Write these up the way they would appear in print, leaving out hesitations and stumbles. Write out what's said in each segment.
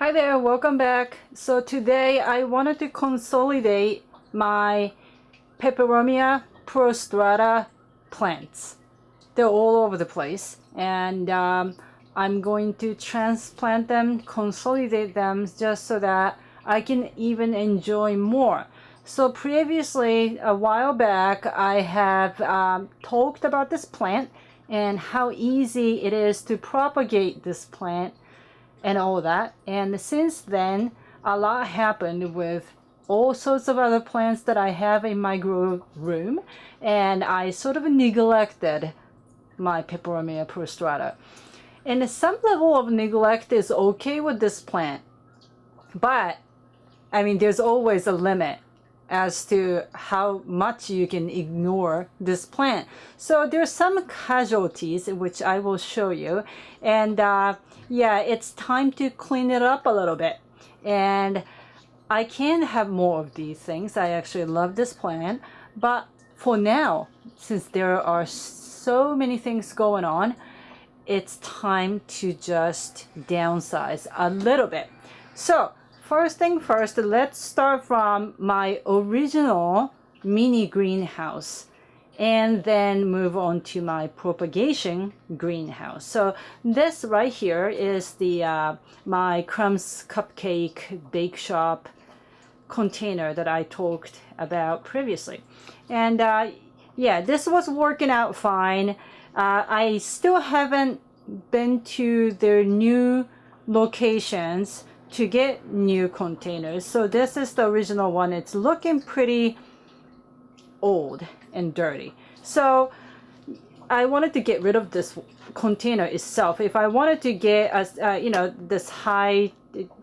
Hi there, welcome back. So today I wanted to consolidate my Peperomia Prostrata plants. They're all over the place, and I'm going to transplant them, consolidate them just so that I can even enjoy more. So previously, a while back, I have talked about this plant and how easy it is to propagate this plant and all that. And since then, a lot happened with all sorts of other plants that I have in my grow room, and I sort of neglected my Peperomia Prostrata. And some level of neglect is okay with this plant, but I mean, there's always a limit as to how much you can ignore this plant. So there's some casualties which I will show you, and yeah, it's time to clean it up a little bit. And I can have more of these things. I actually love this plant, but for now, since there are so many things going on, it's time to just downsize a little bit. So first thing first, let's start from my original mini greenhouse and then move on to my propagation greenhouse. So this right here is the my crumbs cupcake bake shop container that I talked about previously. And yeah, this was working out fine. I still haven't been to their new locations to get new containers. So this is the original one. It's looking pretty old and dirty. So I wanted to get rid of this container itself. If I wanted to get a you know, this high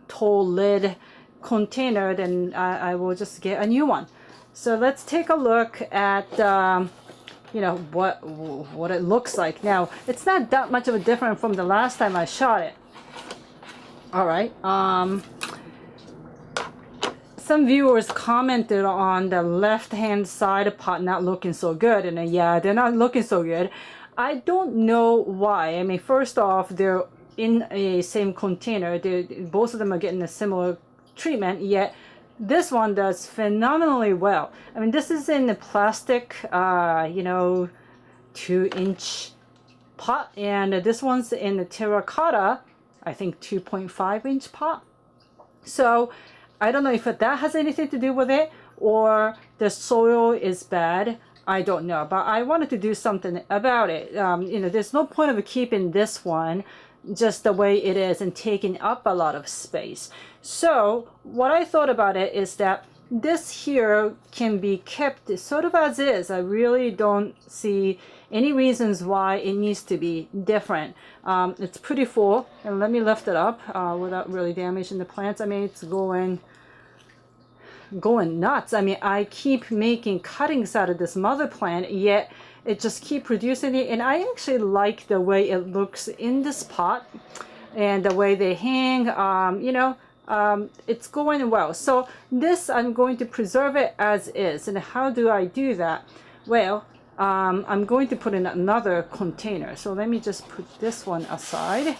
tall lid container, then I will just get a new one. So let's take a look at you know, what it looks like now. It's not that much of a difference from the last time I shot it. All right. Some viewers commented on the left-hand side pot not looking so good, and yeah, they're not looking so good. I don't know why. I mean, first off, they're in a same container. Both of them are getting a similar treatment, yet this one does phenomenally well. I mean, this is in the plastic, you know, 2-inch pot, and this one's in the terracotta, I think 2.5-inch pot. So I don't know if that has anything to do with it or the soil is bad. I don't know, but I wanted to do something about it. You know, there's no point of keeping this one just the way it is and taking up a lot of space. So what I thought about it is that this here can be kept sort of as is. I really don't see any reasons why it needs to be different. It's pretty full, and let me lift it up without really damaging the plants. I mean, it's going nuts. I mean, I keep making cuttings out of this mother plant, yet it just keep producing it, and I actually like the way it looks in this pot and the way they hang. You know, it's going well. So this, I'm going to preserve it as is. And how do I do that? Well, I'm going to put in another container. So let me just put this one aside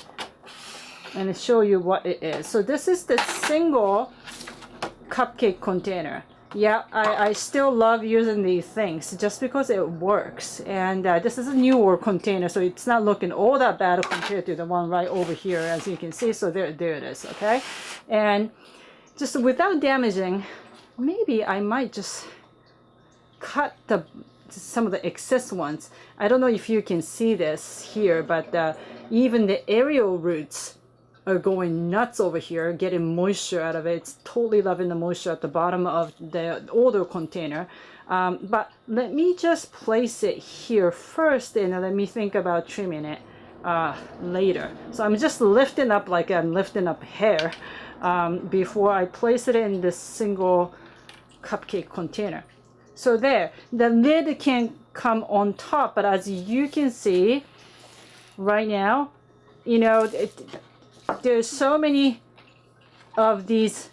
and show you what it is. So this is the single cupcake container. Yeah, I still love using these things just because it works. And this is a newer container, so it's not looking all that bad compared to the one right over here, as you can see. So there it is, okay? And just without damaging, maybe I might just cut some of the excess ones. I don't know if you can see this here, but even the aerial roots are going nuts over here, getting moisture out of it. It's totally loving the moisture at the bottom of the older container. But let me just place it here first, and let me think about trimming it later. So I'm just lifting up like I'm lifting up hair before I place it in this single cupcake container. So there, the lid can come on top, but as you can see right now, you know, there's so many of these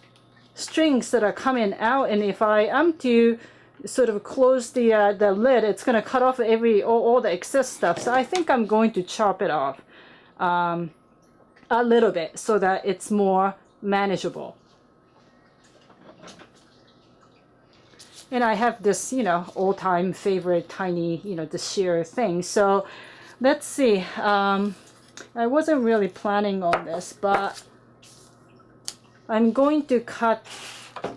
strings that are coming out, and if I am to sort of close the lid, it's going to cut off all the excess stuff. So I think I'm going to chop it off a little bit so that it's more manageable. And I have this, you know, all-time favorite tiny, you know, the sheer thing. So let's see. I wasn't really planning on this, but I'm going to cut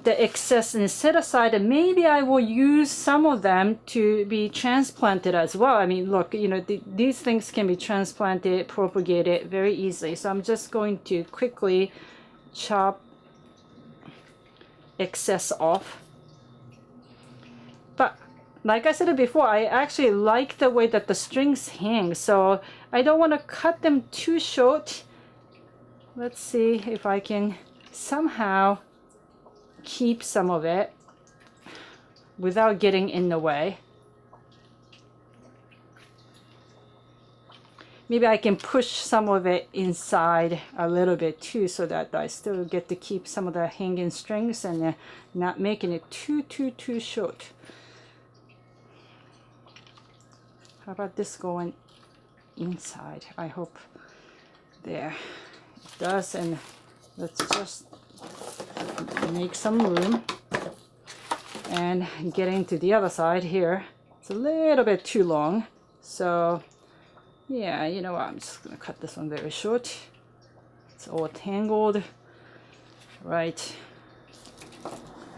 the excess and set aside, and maybe I will use some of them to be transplanted as well. I mean, look, you know, these things can be transplanted, propagated very easily. So I'm just going to quickly chop excess off. But like I said before, I actually like the way that the strings hang, so I don't want to cut them too short. Let's see if I can somehow keep some of it without getting in the way. Maybe I can push some of it inside a little bit too, so that I still get to keep some of the hanging strings and not making it too short. How about this going inside? I hope there it does. And let's just make some room and get into the other side here. It's a little bit too long, so yeah, you know what, I'm just gonna cut this one very short. It's all tangled, right?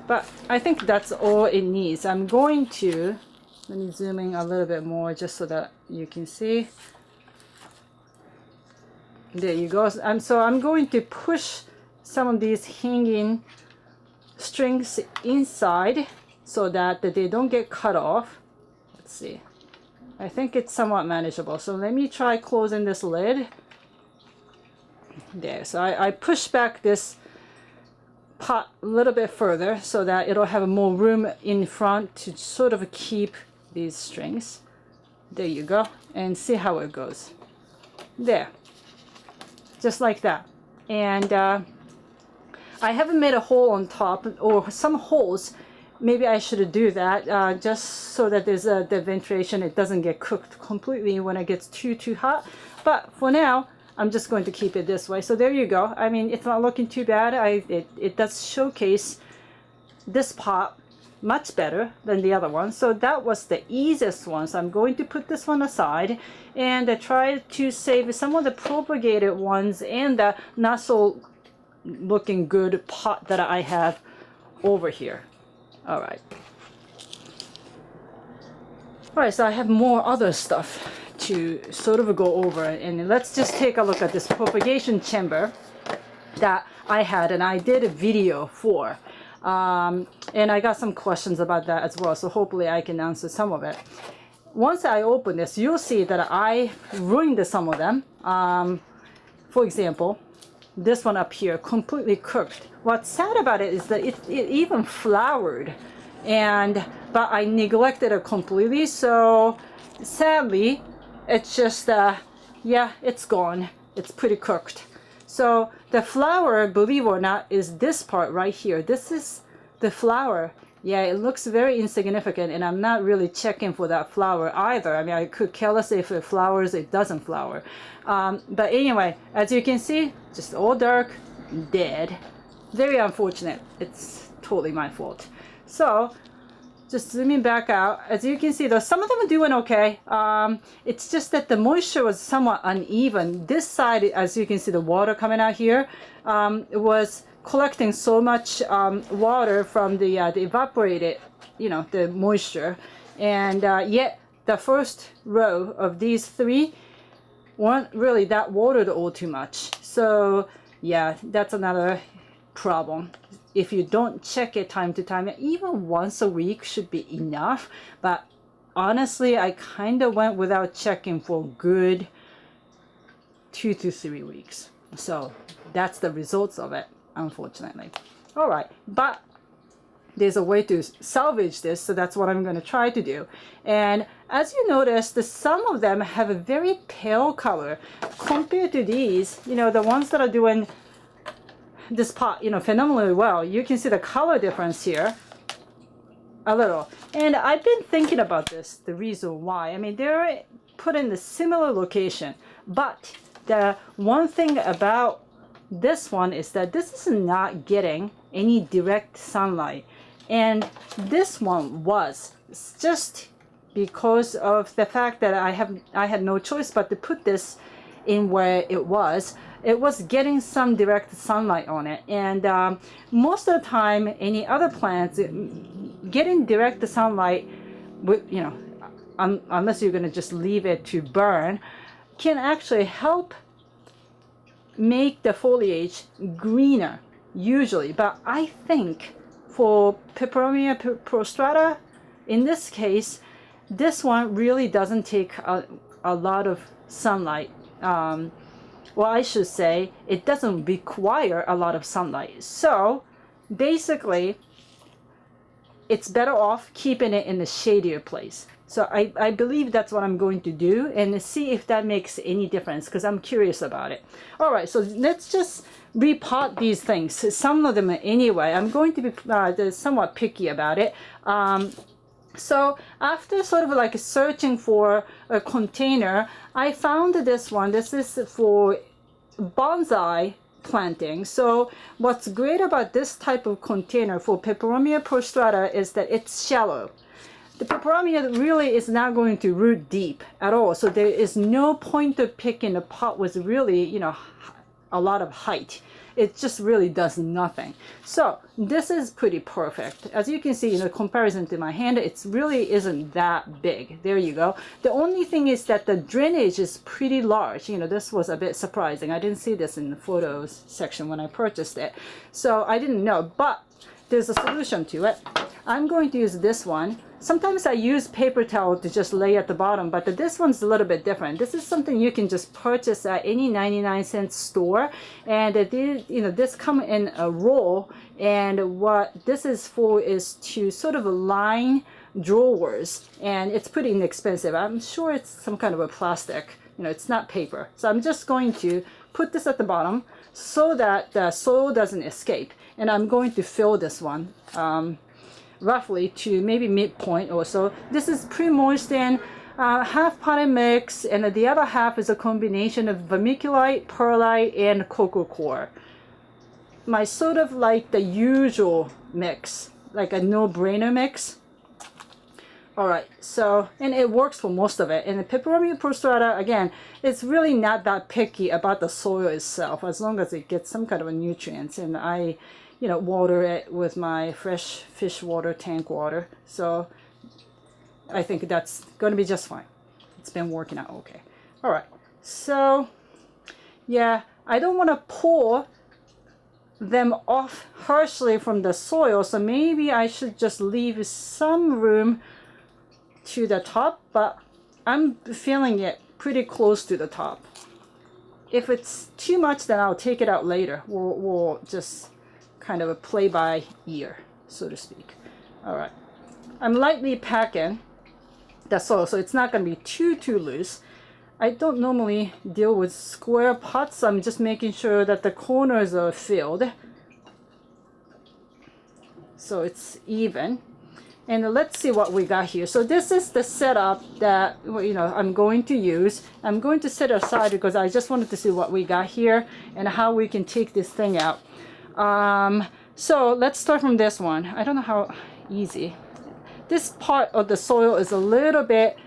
But I think that's all it needs. I'm going to, let me zoom in a little bit more just so that you can see. There you go. So I'm going to push some of these hanging strings inside so that they don't get cut off. Let's see. I think it's somewhat manageable. So let me try closing this lid. There. So I push back this pot a little bit further so that it'll have more room in front to sort of keep these strings. There you go. And see how it goes. There. Just like that. And I haven't made a hole on top, or some holes. Maybe I should do that just so that there's the ventilation. It doesn't get cooked completely when it gets too hot. But for now, I'm just going to keep it this way. So there you go. I mean, it's not looking too bad. It does showcase this pot much better than the other one. So that was the easiest one. So I'm going to put this one aside and try to save some of the propagated ones and the not so looking good pot that I have over here. All right, so I have more other stuff to sort of go over, and let's just take a look at this propagation chamber that I had and I did a video for. And I got some questions about that as well, so hopefully I can answer some of it. Once I open this, you'll see that I ruined some of them. For example, this one up here, completely cooked. What's sad about it is that it even floured, but I neglected it completely, so sadly, it's just, yeah, it's gone. It's pretty cooked. So the flour, believe it or not, is this part right here. This is the flour. Yeah, it looks very insignificant, and I'm not really checking for that flour either. I mean, I could care less if it flowers, it doesn't flower. But anyway, as you can see, just all dark, dead. Very unfortunate. It's totally my fault. So just zooming back out, as you can see, though, some of them are doing okay. It's just that the moisture was somewhat uneven. This side, as you can see, the water coming out here was collecting so much water from the evaporated, you know, the moisture, and yet the first row of these three weren't really that watered all too much. So yeah, that's another problem. If you don't check it time to time, even once a week should be enough. But honestly, I kind of went without checking for good 2 to 3 weeks. So that's the results of it, unfortunately. All right, but there's a way to salvage this, so that's what I'm going to try to do. And as you notice, some of them have a very pale color compared to these, you know, the ones that are doing this pot, you know, phenomenally well. You can see the color difference here a little. And I've been thinking about this, the reason why. I mean, they're put in a similar location, but the one thing about this one is that this is not getting any direct sunlight, and this one was. It's just because of the fact that I had no choice but to put this in where it was getting some direct sunlight on it. And most of the time, any other plants, getting direct sunlight, you know, unless you're going to just leave it to burn, can actually help make the foliage greener usually. But I think for Peperomia Prostrata, in this case, this one really doesn't take a lot of sunlight. Well, I should say it doesn't require a lot of sunlight. So basically, it's better off keeping it in a shadier place. So I believe that's what I'm going to do, and see if that makes any difference, because I'm curious about it. All right, so let's just repot these things. Some of them anyway. I'm going to be somewhat picky about it. So after sort of like searching for a container, I found this one. This is for bonsai planting. So what's great about this type of container for Peperomia Prostrata is that it's shallow. The peperomia really is not going to root deep at all. So there is no point of picking a pot with really, you know, a lot of height. It just really does nothing. So this is pretty perfect. As you can see, in comparison to my hand, it really isn't that big. There you go. The only thing is that the drainage is pretty large. You know, this was a bit surprising. I didn't see this in the photos section when I purchased it. So I didn't know, but there's a solution to it. I'm going to use this one. Sometimes I use paper towel to just lay at the bottom, but this one's a little bit different. This is something you can just purchase at any 99-cent store, and this come in a roll. And what this is for is to sort of line drawers, and it's pretty inexpensive. I'm sure it's some kind of a plastic. You know, it's not paper. So I'm just going to put this at the bottom so that the soil doesn't escape, and I'm going to fill this one. Roughly to maybe midpoint or so. This is pre-moistened, half potted mix, and the other half is a combination of vermiculite, perlite, and coco coir. My sort of like the usual mix, like a no-brainer mix. All right, so, and it works for most of it. And the Peperomia Prostrata, again, it's really not that picky about the soil itself, as long as it gets some kind of a nutrients. And I, you know, water it with my fresh fish water, tank water. So I think that's going to be just fine. It's been working out okay. All right, so yeah, I don't want to pull them off harshly from the soil, so maybe I should just leave some room to the top, but I'm feeling it pretty close to the top. If it's too much, then I'll take it out later. We'll just kind of a play by ear, so to speak. All right, I'm lightly packing the soil, so it's not going to be too loose. I don't normally deal with square pots, so I'm just making sure that the corners are filled so it's even. And let's see what we got here. So this is the setup that, you know, I'm going to use. I'm going to set it aside because I just wanted to see what we got here and how we can take this thing out. So let's start from this one. I don't know how easy. This part of the soil is a little bit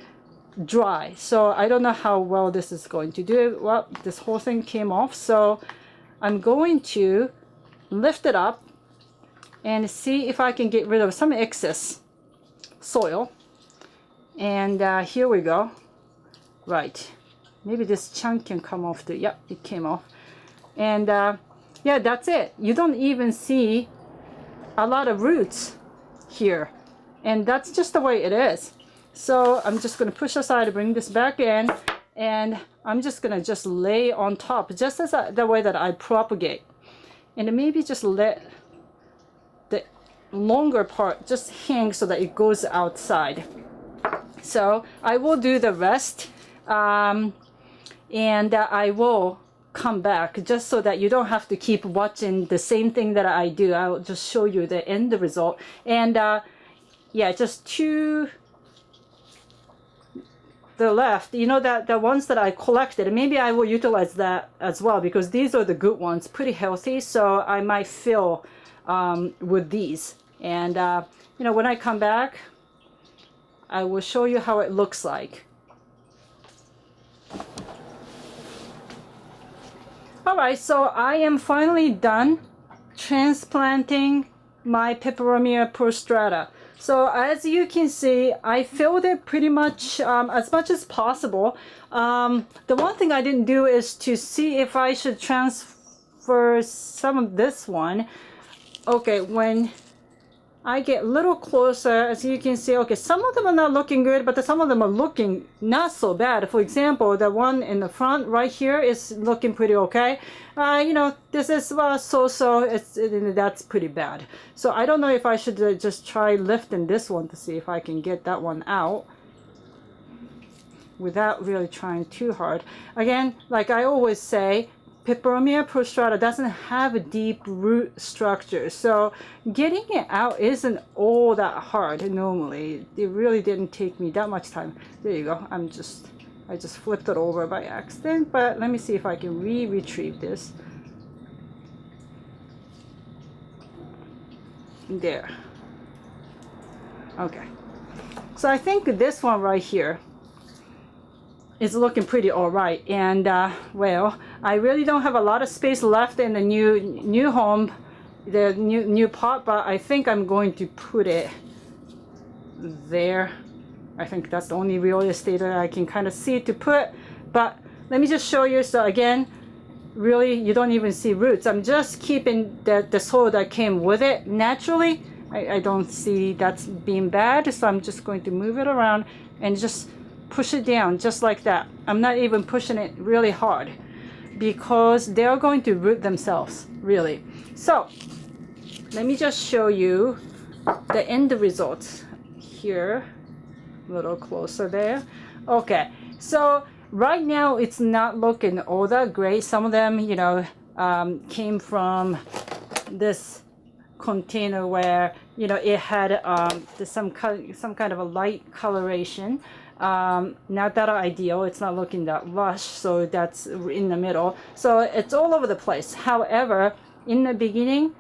dry, so I don't know how well this is going to do. Well, this whole thing came off, so I'm going to lift it up and see if I can get rid of some excess soil. And here we go. Right, maybe this chunk can come off too. Yep, it came off. And yeah, that's it. You don't even see a lot of roots here, and that's just the way it is. So I'm just going to push aside, bring this back in, and I'm just going to just lay on top, just as the way that I propagate. And maybe just let the longer part just hang so that it goes outside. So I will do the rest, and I will come back just so that you don't have to keep watching the same thing that I do. I'll just show you the end result. And yeah, just 2 the left, you know, that the ones that I collected, maybe I will utilize that as well, because these are the good ones, pretty healthy. So I might fill with these. And you know, when I come back, I will show you how it looks like. Alright, so I am finally done transplanting my Peperomia Prostrata. So as you can see, I filled it pretty much as possible. The one thing I didn't do is to see if I should transfer some of this one. Okay, when I get a little closer, as you can see, okay, some of them are not looking good, but some of them are looking not so bad. For example, the one in the front right here is looking pretty okay. You know, this is so-so, that's pretty bad. So I don't know if I should just try lifting this one to see if I can get that one out without really trying too hard. Again, like I always say, Peperomia Prostrata doesn't have a deep root structure, so getting it out isn't all that hard normally. It really didn't take me that much time. There you go. I just flipped it over by accident, but let me see if I can retrieve this. There. Okay. So I think this one right here is looking pretty alright, and well, I really don't have a lot of space left in the new home, the new pot, but I think I'm going to put it there. I think that's the only real estate that I can kind of see to put. But let me just show you. So again, really, you don't even see roots. I'm just keeping the soil that came with it naturally. I don't see that's being bad, so I'm just going to move it around and just push it down just like that. I'm not even pushing it really hard because they're going to root themselves, really. So let me just show you the end results here, a little closer there. Okay, so right now it's not looking all that great. Some of them, you know, came from this container where, you know, it had some kind of a light coloration. Not that ideal. It's not looking that lush, so that's in the middle. So it's all over the place. However, in the beginning,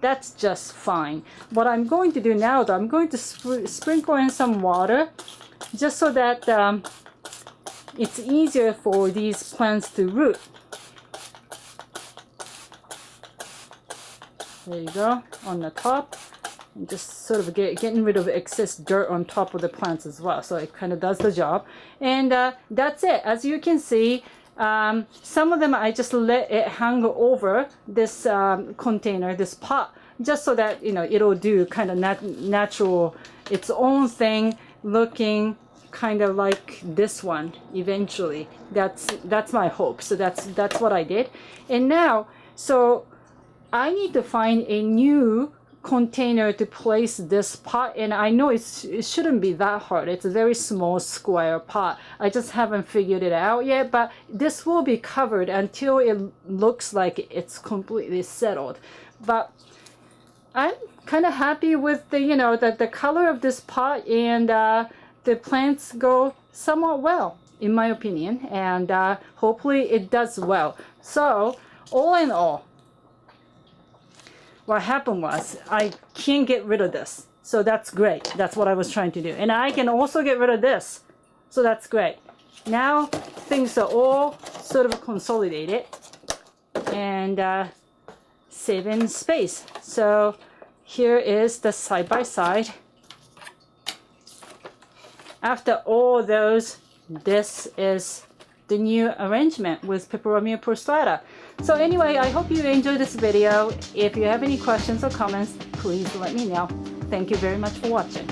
that's just fine. What I'm going to do now, though, I'm going to sprinkle in some water just so that it's easier for these plants to root. There you go, on the top. And just sort of getting rid of excess dirt on top of the plants as well, so it kind of does the job. And that's it. As you can see, some of them I just let it hang over this container, this pot, just so that, you know, it'll do kind of natural, its own thing, looking kind of like this one eventually. That's my hope. So that's what I did. And now, so I need to find a new container to place this pot in. I know it shouldn't be that hard. It's a very small square pot. I just haven't figured it out yet, but this will be covered until it looks like it's completely settled. But I'm kind of happy with the, you know, the color of this pot, and the plants go somewhat well, in my opinion, and hopefully it does well. So all in all, what happened was I can't get rid of this. So that's great. That's what I was trying to do. And I can also get rid of this. So that's great. Now things are all sort of consolidated and saving space. So here is the side by side. After all those, this is the new arrangement with Peperomia Prostrata. So anyway, I hope you enjoyed this video. If you have any questions or comments, please let me know. Thank you very much for watching.